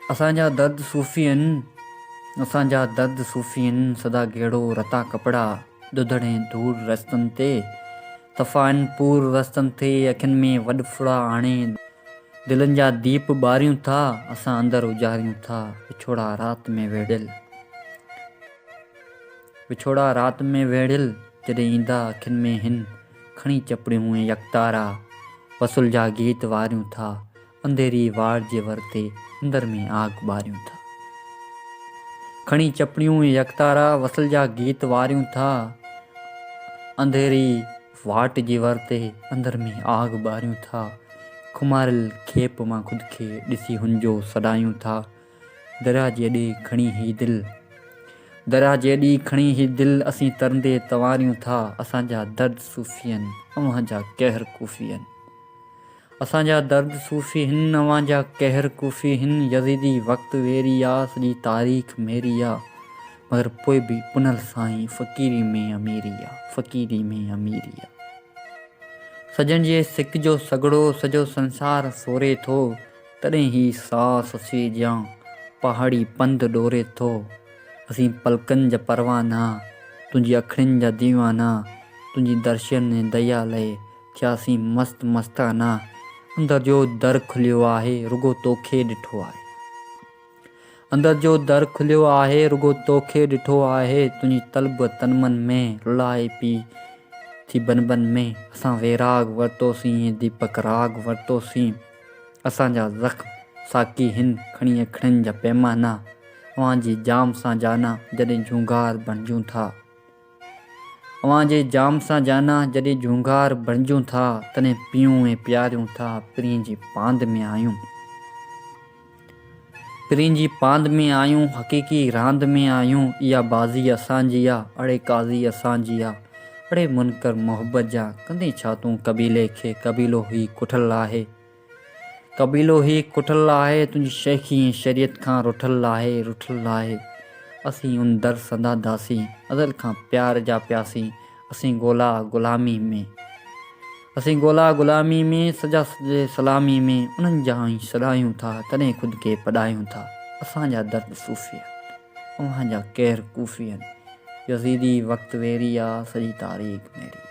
असांजा दर्द सूफ़ी आहिनि, असांजा दर्द सूफ़ी आहिनि। सदा गेड़ो रता कपिड़ा दुधड़े दूर रस्तनि ते, तफ़ा आहिनि पूर रस्तनि ते। अखियुनि में वॾफुड़ा आणे दिलनि जा दीप ॿारियूं था, असां अंदरि उजारियूं था। विछोड़ा राति में वेड़ियल, विछोड़ा राति में वेड़ियल, जॾहिं ईंदा अखियुनि में हिन खणी चपड़ियूं ऐं यकतारा। वसुल जा गीत वारियूं था, अंधेरी वार जे वरते अंदर में आग ॿारियूं था। खणी चपड़ियूं ऐं यकतारा, वसल जा गीत वारियूं था, अंधेरी वाट जे वरते अंदर में आग ॿारियूं था। खुमारियल खेप मां ख़ुदि खे ॾिसी हुनजो सॾायूं था। दरिया जे ॾे खणी ही दिलि, दरिया जे ॾी खणी ही दिलि, असीं तरंदे तवारियूं था। असांजा दर्द सूफ़ी आहिनि, अव्हांजा कहर कूफ़ी आहिनि। असांजा दर्द सूफ़ी हिन, अव्हांजा कहर कूफ़ी हिन। यज़ीदी वक़्तु वेरी आहे, सॼी तारीख़ मेरी आहे, मगर पोइ बि पुनल साईं फ़क़ीरी में अमीरी आहे, फ़क़ीरी में अमीरी आहे। सजन जे सिक जो सॻड़ो सॼो संसार सोरे थो, तॾहिं ही सास असी ॼां पहाड़ी पंधु ॾोरे थो। असीं पलकनि जा परवाना, तुंहिंजी अखियुनि जा दीवाना, तुंहिंजी दर्शन ऐं दया लाइ थियासीं मस्त मस्ताना। अंदर जो दर खुलियो आहे, रुगो तोखे ॾिठो आहे। अंदर जो दर खुलियो आहे, रुगो तोखे ॾिठो आहे। तुंहिंजी तलब तन मन में रुलाए पई थी बन बन में। असां वैराग वरितोसीं ऐं दीपक राग वरितोसीं। असांजा ज़ख़्म साकी हिन खणी अखियुनि जा पैमाना। अव्हांजी जाम सां जाना जॾहिं झूंगार बणिजूं था, अव्हांजे जाम सां जाना जॾहिं झूंगार बणिजूं था। तॾहिं पियूं ऐं प्यारियूं था, पिरीं जी पांद में आहियूं, पिरीं जी पांद में आहियूं, हक़ीक़ी रांदि में आहियूं। इहा बाज़ी असांजी आहे, अड़े काज़ी असांजी आहे। अड़े मुनकर मोहबत जा कंदे छा तूं कबीले खे, कबीलो ही कुठल आहे, कबीलो ही कुठल आहे। तुंहिंजी शेखी ऐं शरीयत खां रुठल आहे, रुठल आहे। असीं उन दर संदा दासीं, अज़ल खां प्यार जा प्यासीं। असीं ॻोल्हा ग़ुलामी में, असीं ॻोल्हा ग़ुलामी में, सजा सजे सलामी में उन्हनि जा ई सॾायूं था, तॾहिं ख़ुदि खे पढ़ायूं था। असांजा दर्द सूफ़ी आहिनि, अव्हांजा कहर कूफ़ी आहिनि। यज़ीदी वक़्तु वेरी आहे, सॼी तारीख़ मेरी।